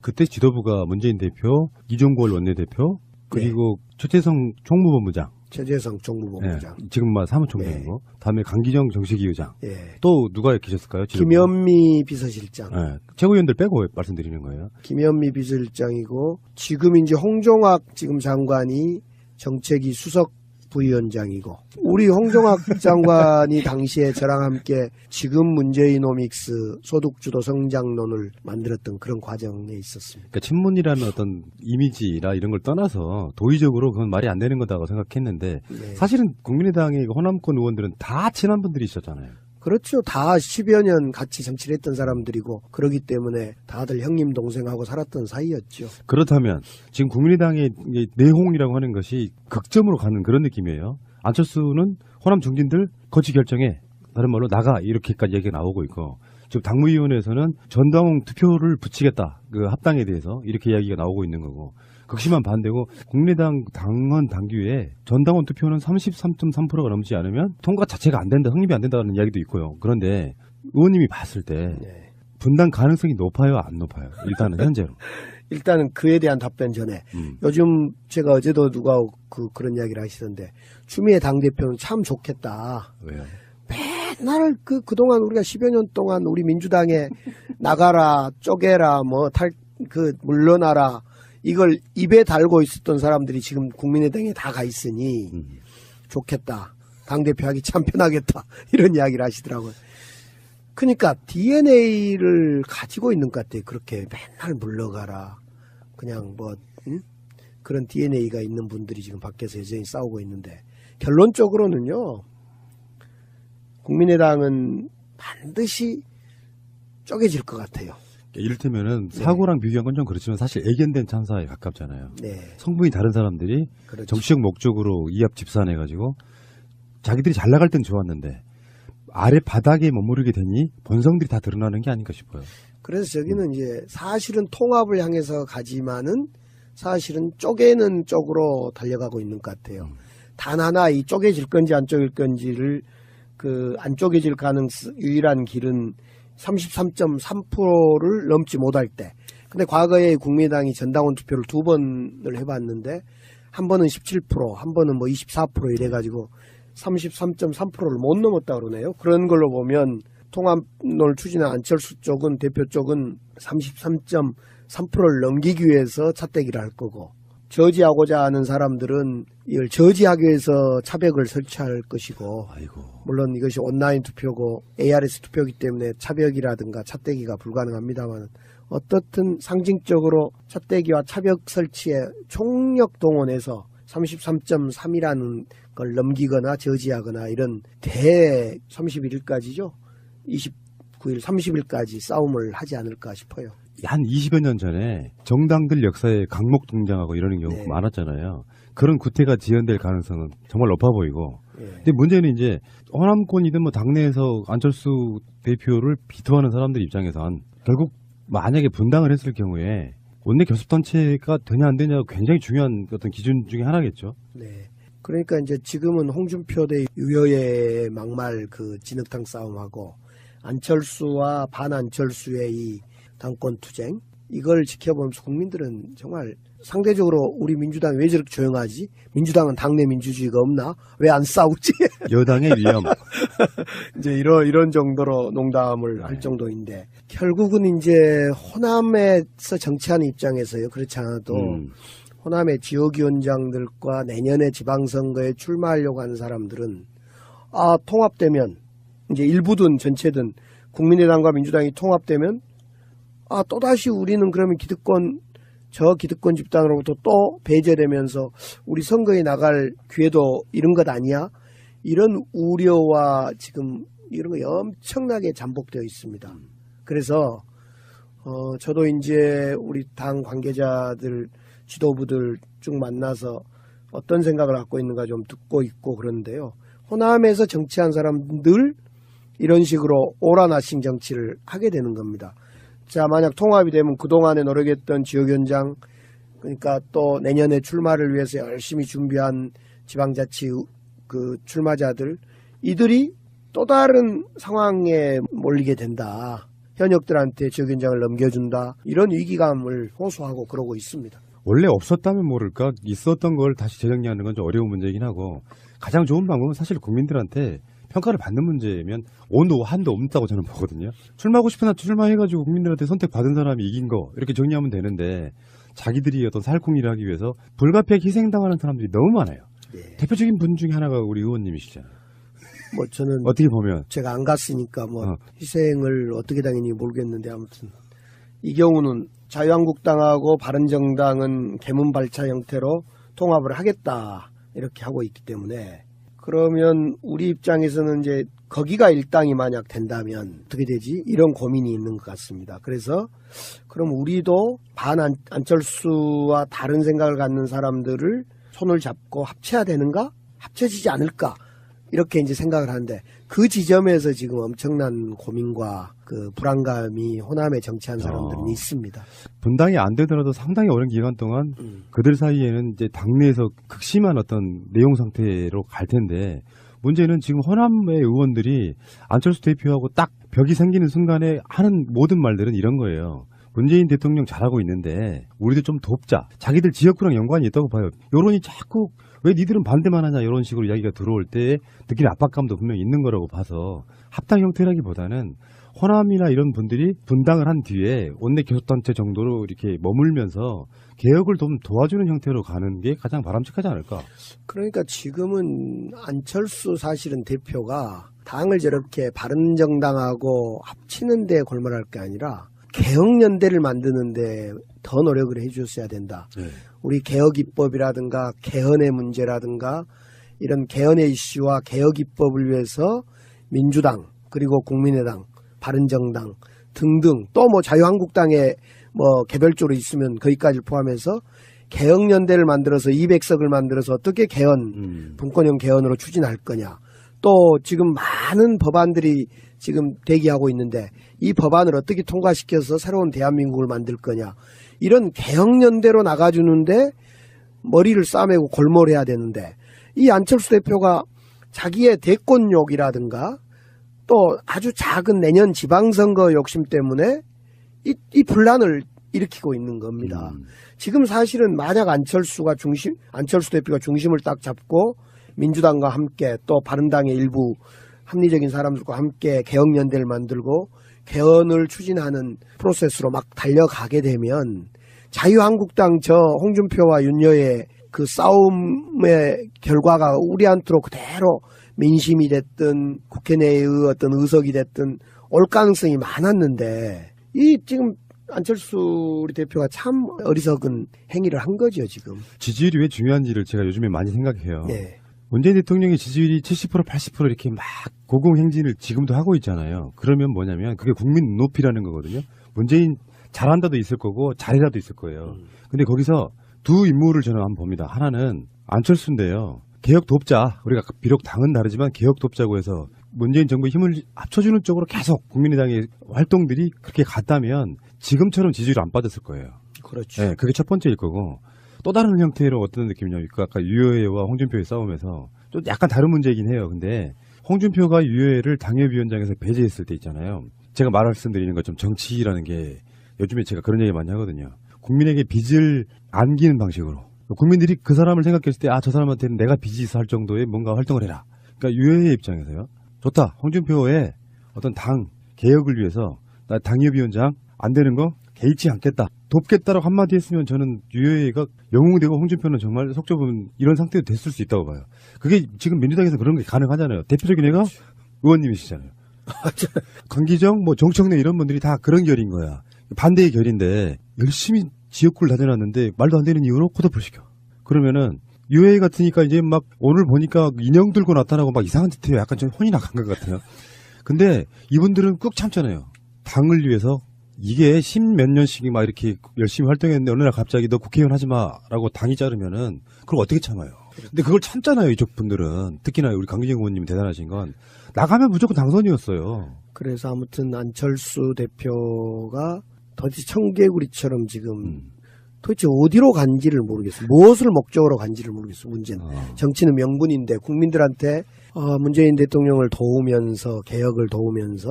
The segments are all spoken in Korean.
그때 지도부가 문재인 대표, 이종걸 원내대표, 그리고 최재성 총무본부장. 최재성 총무본부장. 예, 지금 사무총장이고. 다음에 강기정 정책위 의장. 예. 또 누가 계셨을까요? 김현미 비서실장. 예, 최고위원들 빼고 말씀드리는 거예요. 김현미 비서실장이고 지금 이제 홍종학 지금 장관이 정책위 수석 부위원장이고 우리 홍종학 장관이 당시에 저랑 함께 지금 문제이노믹스 소득주도 성장론을 만들었던 그런 과정에 있었습니다. 그러니까 친문이라는 어떤 이미지나 이런 걸 떠나서 도의적으로 그건 말이 안 되는 거다고 생각했는데 네. 사실은 국민의당의 호남권 의원들은 다 친한 분들이 있었잖아요. 그렇죠. 다 10여 년 같이 정치를 했던 사람들이고 그러기 때문에 다들 형님 동생하고 살았던 사이였죠. 그렇다면 지금 국민의당의 내홍이라고 하는 것이 극점으로 가는 그런 느낌이에요. 안철수는 호남 중진들 거치 결정에 다른 말로 나가 이렇게까지 얘기가 나오고 있고 지금 당무위원회에서는 전당원 투표를 붙이겠다. 그 합당에 대해서 이렇게 이야기가 나오고 있는 거고 극심한 반대고 국민의당 당헌 당규에 전당원 투표는 33.3%가 넘지 않으면 통과 자체가 안 된다, 성립이 안 된다는 이야기도 있고요. 그런데 의원님이 봤을 때 분당 가능성이 높아요, 안 높아요? 일단은 현재로. 일단은 그에 대한 답변 전에 요즘 제가 어제도 누가 그런 이야기를 하시던데 추미애 당대표는 참 좋겠다. 왜요? 맨날 그동안 우리가 10여 년 동안 우리 민주당에 나가라, 쪼개라, 물러나라 이걸 입에 달고 있었던 사람들이 지금 국민의당에 다 가 있으니 좋겠다. 당대표 하기 참 편하겠다. 이런 이야기를 하시더라고요. 그러니까 DNA를 가지고 있는 것 같아요. 그렇게 맨날 물러가라. 그냥 그런 DNA가 있는 분들이 지금 밖에서 여전히 싸우고 있는데 결론적으로는요. 국민의당은 반드시 쪼개질 것 같아요. 이를테면은 사고랑 비교한 건 좀 그렇지만 사실 애견된 참사에 가깝잖아요. 네. 성분이 다른 사람들이 그렇죠. 정치적 목적으로 이합 집산해가지고 자기들이 잘 나갈 땐 좋았는데 아래 바닥에 머무르게 되니 본성들이 다 드러나는 게 아닌가 싶어요. 그래서 저기는 이제 사실은 통합을 향해서 가지만은 사실은 쪼개는 쪽으로 달려가고 있는 것 같아요. 단 하나 이 쪼개질 건지 안 쪼개질 건지를 안 쪼개질 유일한 길은 33.3%를 넘지 못할 때. 근데 과거에 국민의당이 전당원 투표를 2번을 해봤는데 한 번은 17%, 한 번은 24% 이래가지고 33.3%를 못 넘었다 그러네요. 그런 걸로 보면 통합론을 추진한 안철수 쪽은 대표 쪽은 33.3%를 넘기기 위해서 차떼기를 할 거고 저지하고자 하는 사람들은 이걸 저지하기 위해서 차벽을 설치할 것이고 아이고. 물론 이것이 온라인 투표고 ARS 투표이기 때문에 차벽이라든가 차떼기가 불가능합니다만 어떻든 상징적으로 차떼기와 차벽 설치에 총력 동원해서 33.3이라는 걸 넘기거나 저지하거나 이런 31일까지죠. 29일, 30일까지 싸움을 하지 않을까 싶어요. 한 20여 년 전에 정당들 역사에 강목 등장하고 이러는 경우가 많았잖아요. 그런 구태가 지연될 가능성은 정말 높아 보이고. 근데 문제는 이제 호남권이든 당내에서 안철수 대표를 비토하는 사람들 입장에선 결국 만약에 분당을 했을 경우에 원내 교섭단체가 되냐 안 되냐가 굉장히 중요한 어떤 기준 중에 하나겠죠. 네. 그러니까 이제 지금은 홍준표 대 유여의 막말 진흙탕 싸움하고 안철수와 반안철수의 이 당권 투쟁 이걸 지켜보면서 국민들은 정말 상대적으로 우리 민주당이 왜 저렇게 조용하지? 민주당은 당내 민주주의가 없나? 왜 안 싸우지? 여당의 위험. 이제 이런 정도로 농담을 할 정도인데 결국은 이제 호남에서 정치하는 입장에서요. 그렇지 않아도 호남의 지역위원장들과 내년에 지방선거에 출마하려고 하는 사람들은 통합되면 이제 일부든 전체든 국민의당과 민주당이 통합되면 또다시 우리는 그러면 저 기득권 집단으로부터 또 배제되면서 우리 선거에 나갈 기회도 잃은 것 아니야? 이런 우려와 지금 이런 거 엄청나게 잠복되어 있습니다. 그래서 저도 이제 우리 당 관계자들 지도부들 쭉 만나서 어떤 생각을 갖고 있는가 좀 듣고 있고 그런데요. 호남에서 정치한 사람들 이런 식으로 오라나싱 정치를 하게 되는 겁니다. 자, 만약 통합이 되면 그동안에 노력했던 지역위원장 그러니까 또 내년에 출마를 위해서 열심히 준비한 지방자치 출마자들 이들이 또 다른 상황에 몰리게 된다. 현역들한테 지역위원장을 넘겨준다. 이런 위기감을 호소하고 그러고 있습니다. 원래 없었다면 모를까 있었던 걸 다시 재정리하는 건 좀 어려운 문제이긴 하고 가장 좋은 방법은 사실 국민들한테 평가를 받는 문제면 온도 한도 없다고 저는 보거든요. 출마하고 싶은 한 출마해가지고 국민들한테 선택받은 사람이 이긴 거 이렇게 정리하면 되는데 자기들이 어떤 살콩일을 하기 위해서 불가피하게 희생당하는 사람들이 너무 많아요. 예. 대표적인 분 중에 하나가 우리 의원님이시잖아요. 뭐 저는 어떻게 보면 제가 안 갔으니까 뭐 희생을 어떻게 당했는지 모르겠는데 아무튼 이 경우는 자유한국당하고 바른정당은 개문발차 형태로 통합을 하겠다 이렇게 하고 있기 때문에 그러면 우리 입장에서는 이제 거기가 일당이 만약 된다면 어떻게 되지? 이런 고민이 있는 것 같습니다. 그래서 그럼 우리도 안철수와 다른 생각을 갖는 사람들을 손을 잡고 합쳐야 되는가? 합쳐지지 않을까? 이렇게 이제 생각을 하는데 그 지점에서 지금 엄청난 고민과 그 불안감이 호남에 정치한 사람들은 있습니다. 분당이 안 되더라도 상당히 오랜 기간 동안 그들 사이에는 이제 당내에서 극심한 어떤 내용 상태로 갈 텐데 문제는 지금 호남의 의원들이 안철수 대표하고 딱 벽이 생기는 순간에 하는 모든 말들은 이런 거예요. 문재인 대통령 잘하고 있는데 우리도 좀 돕자. 자기들 지역구랑 연관이 있다고 봐요. 여론이 자꾸 왜 니들은 반대만 하냐 이런 식으로 이야기가 들어올 때 느끼는 압박감도 분명히 있는 거라고 봐서 합당 형태라기보다는 호남이나 이런 분들이 분당을 한 뒤에 원내 교섭단체 정도로 이렇게 머물면서 개혁을 좀 도와주는 형태로 가는 게 가장 바람직하지 않을까. 그러니까 지금은 안철수 사실은 대표가 당을 저렇게 바른정당하고 합치는 데 골몰할 게 아니라 개혁연대를 만드는데 더 노력을 해주셔야 된다. 네. 우리 개혁입법이라든가 개헌의 문제라든가 이런 개헌의 이슈와 개혁입법을 위해서 민주당 그리고 국민의당 바른정당 등등 또 뭐 자유한국당에 뭐 개별적으로 있으면 거기까지 포함해서 개혁연대를 만들어서 200석을 만들어서 어떻게 개헌 분권형 개헌으로 추진할 거냐. 또 지금 많은 법안들이 지금 대기하고 있는데 이 법안을 어떻게 통과시켜서 새로운 대한민국을 만들 거냐. 이런 개혁연대로 나가주는데 머리를 싸매고 골몰해야 되는데 이 안철수 대표가 자기의 대권욕이라든가 또 아주 작은 내년 지방선거 욕심 때문에 이 분란을 일으키고 있는 겁니다. 지금 사실은 만약 안철수 대표가 중심을 딱 잡고 민주당과 함께 또 바른당의 일부 합리적인 사람들과 함께 개혁연대를 만들고 개헌을 추진하는 프로세스로 막 달려가게 되면 자유한국당 저 홍준표와 윤여의 그 싸움의 결과가 우리한테로 그대로 민심이 됐든 국회 내의 어떤 의석이 됐든 올 가능성이 많았는데 이 지금 안철수 우리 대표가 참 어리석은 행위를 한 거죠 지금. 지지율이 왜 중요한지를 제가 요즘에 많이 생각해요. 네. 문재인 대통령의 지지율이 70% 80% 이렇게 막 고공행진을 지금도 하고 있잖아요. 그러면 뭐냐면 그게 국민 눈높이라는 거거든요. 문재인 잘한다도 있을 거고 잘해라도 있을 거예요. 근데 거기서 두 인물을 저는 한번 봅니다. 하나는 안철수인데요. 개혁 돕자. 우리가 비록 당은 다르지만 개혁 돕자고 해서 문재인 정부의 힘을 합쳐주는 쪽으로 계속 국민의당의 활동들이 그렇게 갔다면 지금처럼 지지율이 안 빠졌을 거예요. 그렇죠. 네, 그게 첫 번째일 거고 또 다른 형태로 어떤 느낌이냐면 아까 유효회와 홍준표의 싸움에서 좀 약간 다른 문제이긴 해요. 근데 홍준표가 유효회를 당협위원장에서 배제했을 때 있잖아요. 제가 말씀드리는 것처럼 정치라는 게 요즘에 제가 그런 얘기 많이 하거든요. 국민에게 빚을 안기는 방식으로 국민들이 그 사람을 생각했을 때 저 사람한테는 내가 빚이 있어 할 정도의 뭔가 활동을 해라. 그러니까 유효회 입장에서요. 좋다. 홍준표의 어떤 당 개혁을 위해서 나 당협위원장 안 되는 거 개의치 않겠다. 돕겠다라고 한마디 했으면 저는 유효회가 영웅되고 홍준표는 정말 속 좁은 이런 상태도 됐을 수 있다고 봐요. 그게 지금 민주당에서 그런 게 가능하잖아요. 대표적인 애가 의원님이시잖아요. 강기정, 뭐 정청래 이런 분들이 다 그런 결인 거야. 반대의 결인데 열심히 지역구를 다져놨는데 말도 안 되는 이유로 컷오프를 시켜. 그러면은 유효회 같으니까 이제 막 오늘 보니까 인형 들고 나타나고 막 이상한 짓 해요. 약간 좀 혼이 나간 것 같아요. 근데 이분들은 꾹 참잖아요. 당을 위해서 이게 10몇 년씩 막 이렇게 열심히 활동했는데 어느 날 갑자기 너 국회의원 하지 마라고 당이 자르면은 그걸 어떻게 참아요. 근데 그걸 참잖아요. 이쪽 분들은. 특히나 우리 강기정 의원님 대단하신 건 나가면 무조건 당선이었어요. 그래서 아무튼 안철수 대표가 도대체 청개구리처럼 지금 도대체 어디로 간지를 모르겠어요. 무엇을 목적으로 간지를 모르겠어요. 문제는. 정치는 명분인데 국민들한테 문재인 대통령을 도우면서 개혁을 도우면서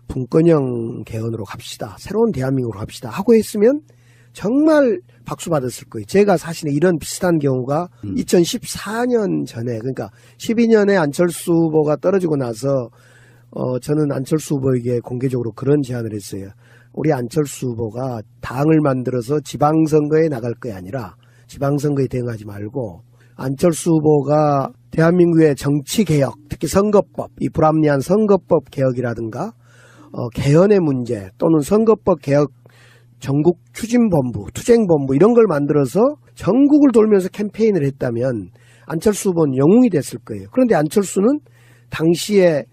분권형 개헌으로 갑시다. 새로운 대한민국으로 갑시다. 하고 했으면 정말 박수 받았을 거예요. 제가 사실은 이런 비슷한 경우가 2014년 전에, 그러니까 12년에 안철수 후보가 떨어지고 나서 저는 안철수 후보에게 공개적으로 그런 제안을 했어요. 우리 안철수 후보가 당을 만들어서 지방선거에 나갈 게 아니라 지방선거에 대응하지 말고 안철수 후보가 대한민국의 정치개혁, 특히 선거법, 이 불합리한 선거법 개혁이라든가 개헌의 문제 또는 선거법 개혁 전국 추진본부, 투쟁본부 이런 걸 만들어서 전국을 돌면서 캠페인을 했다면 안철수 후보는 영웅이 됐을 거예요. 그런데 안철수는 당시에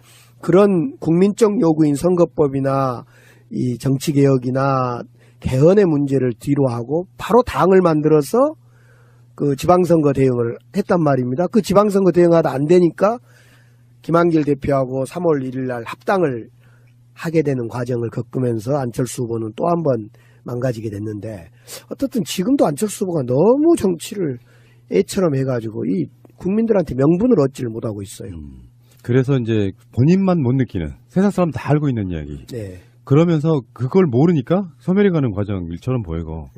그런 국민적 요구인 선거법이나 이 정치개혁이나 개헌의 문제를 뒤로 하고 바로 당을 만들어서 그 지방선거 대응을 했단 말입니다. 그 지방선거 대응하다 안 되니까 김한길 대표하고 3월 1일 날 합당을 하게 되는 과정을 겪으면서 안철수 후보는 또 한 번 망가지게 됐는데, 어떻든 지금도 안철수 후보가 너무 정치를 애처럼 해가지고 이 국민들한테 명분을 얻지를 못하고 있어요. 그래서 이제 본인만 못 느끼는, 세상 사람 다 알고 있는 이야기. 네. 그러면서 그걸 모르니까 소멸해가는 과정 일처럼 보이고,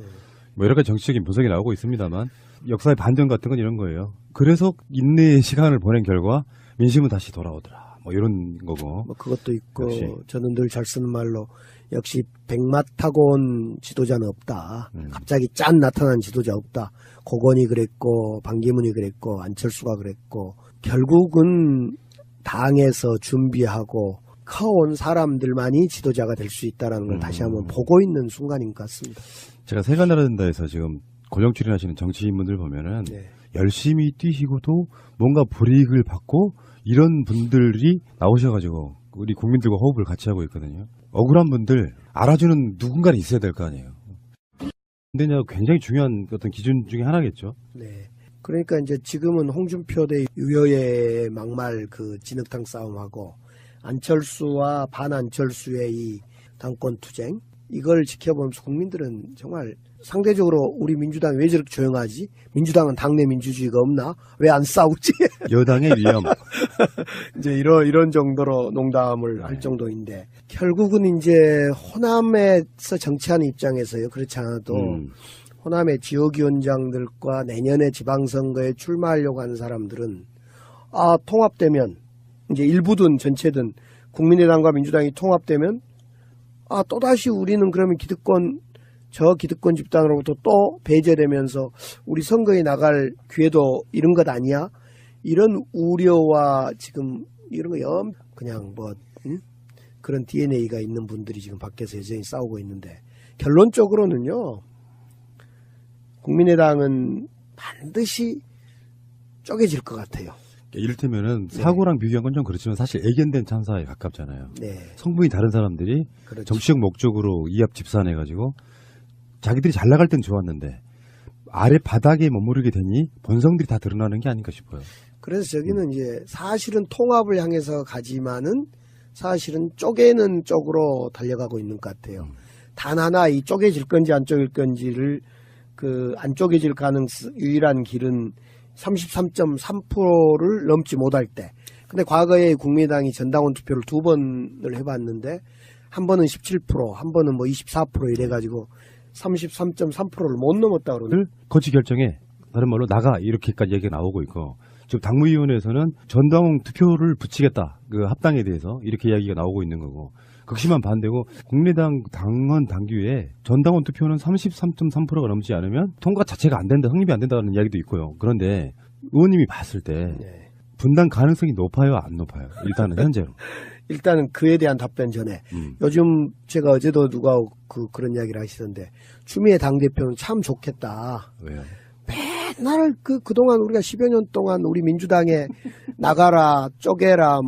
뭐 여러 가지 정치적인 분석이 나오고 있습니다만 역사의 반전 같은 건 이런 거예요. 그래서 인내의 시간을 보낸 결과 민심은 다시 돌아오더라. 뭐 이런 거고. 뭐 그것도 있고, 역시. 저는 늘 잘 쓰는 말로 역시 백마 타고 온 지도자는 없다. 갑자기 짠 나타난 지도자 없다. 고건이 그랬고 반기문이 그랬고 안철수가 그랬고, 결국은 당에서 준비하고 커온 사람들만이 지도자가 될 수 있다는 걸 다시 한번 보고 있는 순간인 것 같습니다. 제가 세가 나른다에서 지금 고정 출연하시는 정치인분들 보면은 네. 열심히 뛰시고도 뭔가 불이익을 받고 이런 분들이 나오셔가지고 우리 국민들과 호흡을 같이 하고 있거든요. 억울한 분들 알아주는 누군가는 있어야 될 거 아니에요. 근데 굉장히 중요한 어떤 기준 중에 하나겠죠. 네. 그러니까 이제 지금은 홍준표 대 유여의 막말 그 진흙탕 싸움하고 안철수와 반안철수의 이 당권 투쟁, 이걸 지켜보면서 국민들은 정말 상대적으로 우리 민주당이 왜 저렇게 조용하지? 민주당은 당내 민주주의가 없나? 왜 안 싸우지? 여당의 위험. 이제 이런 정도로 농담을 할 정도인데, 결국은 이제 호남에서 정치하는 입장에서요. 그렇지 않아도 호남의 지역위원장들과 내년에 지방선거에 출마하려고 하는 사람들은 통합되면, 이제 일부든 전체든 국민의당과 민주당이 통합되면 또다시 우리는 그러면 저 기득권 집단으로부터 또 배제되면서 우리 선거에 나갈 기회도 잃은 것 아니야? 이런 우려와 지금 이런 거 그냥 그런 DNA가 있는 분들이 지금 밖에서 여전히 싸우고 있는데, 결론적으로는요, 국민의당은 반드시 쪼개질 것 같아요. 이를테면은 사고랑 비교한 건 좀 그렇지만 사실 애견된 참사에 가깝잖아요. 네. 성분이 다른 사람들이 그렇죠. 정치적 목적으로 이합 집산해가지고 자기들이 잘 나갈 땐 좋았는데 아래 바닥에 머무르게 되니 본성들이 다 드러나는 게 아닌가 싶어요. 그래서 저기는 이제 사실은 통합을 향해서 가지만은 사실은 쪼개는 쪽으로 달려가고 있는 것 같아요. 단 하나 이 쪼개질 건지 안 쪼개질 건지를 안 쪼개질 유일한 길은 33.3%를 넘지 못할 때. 근데 과거에 국민의당이 전당원 투표를 2번을 해봤는데 한 번은 17%, 한 번은 24% 이래가지고 33.3%를 못 넘었다 그러는. 거치 결정에 다른 말로 나가 이렇게까지 얘기가 나오고 있고, 지금 당무위원회에서는 전당원 투표를 붙이겠다, 그 합당에 대해서 이렇게 이야기가 나오고 있는 거고, 극심한 반대고, 국민의당 당헌 당규에 전당원 투표는 33.3%가 넘지 않으면 통과 자체가 안 된다, 성립이 안 된다는 이야기도 있고요. 그런데 의원님이 봤을 때 분당 가능성이 높아요, 안 높아요? 일단은 현재로. 일단은 그에 대한 답변 전에 요즘 제가 어제도 누가 그런 이야기를 하시던데, 추미애 당대표는 참 좋겠다. 왜요? 맨날 그동안 우리가 10여 년 동안 우리 민주당에 나가라, 쪼개라,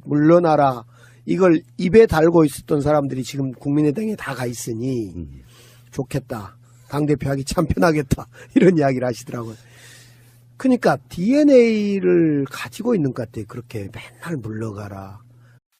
물러나라, 이걸 입에 달고 있었던 사람들이 지금 국민의당에 다 가 있으니 좋겠다. 당대표 하기 참 편하겠다. 이런 이야기를 하시더라고요. 그러니까 DNA를 가지고 있는 것 같아요. 그렇게 맨날 물러가라.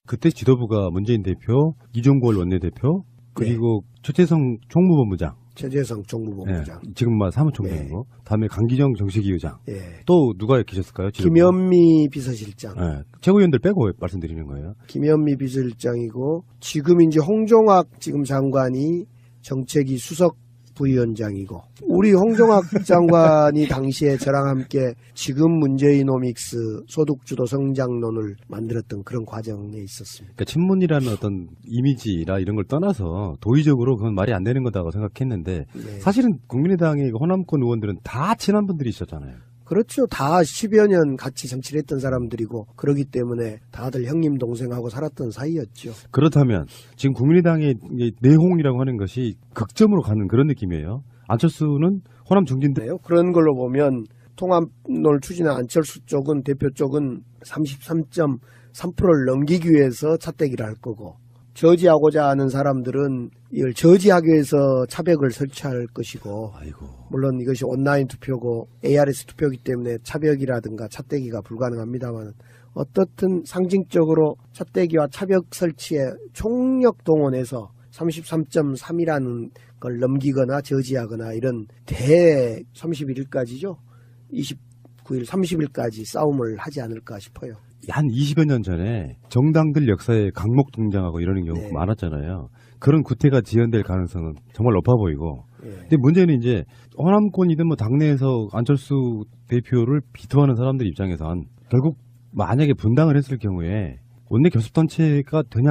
그때 지도부가 문재인 대표, 이종걸 원내대표, 그리고 최재성 총무본부장, 최재성 정무본부장. 예, 지금 사무총장이고 다음에 강기정 정책위 의장. 예. 또 누가 계셨을까요? 지금? 김현미 비서실장. 예, 최고위원들 빼고 말씀드리는 거예요. 김현미 비서실장이고 지금 이제 홍종학 지금 장관이 정책위 수석 부위원장이고 우리 홍종학 장관이 당시에 저랑 함께 지금 문제이노믹스 소득주도 성장론을 만들었던 그런 과정에 있었습니다. 그러니까 친문이라는 어떤 이미지라 이런 걸 떠나서 도의적으로 그건 말이 안 되는 거다고 생각했는데 네. 사실은 국민의당의 호남권 의원들은 다 친한 분들이 있었잖아요. 그렇죠. 다 10여 년 같이 정치를 했던 사람들이고 그러기 때문에 다들 형님 동생하고 살았던 사이였죠. 그렇다면 지금 국민의당의 내홍이라고 하는 것이 극점으로 가는 그런 느낌이에요. 안철수는 호남 중진들 그런 걸로 보면 통합론을 추진한 안철수 쪽은 대표 쪽은 33.3%를 넘기기 위해서 차떼기를 할 거고 저지하고자 하는 사람들은 이걸 저지하기 위해서 차벽을 설치할 것이고 아이고. 물론 이것이 온라인 투표고 ARS 투표이기 때문에 차벽이라든가 차떼기가 불가능합니다만 어떻든 상징적으로 차떼기와 차벽 설치에 총력 동원해서 33.3이라는 걸 넘기거나 저지하거나 이런 31일까지죠. 29일, 30일까지 싸움을 하지 않을까 싶어요. 한 20여 년 전에 정당들 역사에 강목 등장하고 이러는 경우가 네. 많았잖아요. 그런 구태가 지연될 가능성은 정말 높아 보이고. 예. 근데 문제는 이제 호남권이든 뭐 당내에서 안철수 대표를 비토하는 사람들 입장에선 결국 만약에 분당을 했을 경우에 원내 교섭단체가 되냐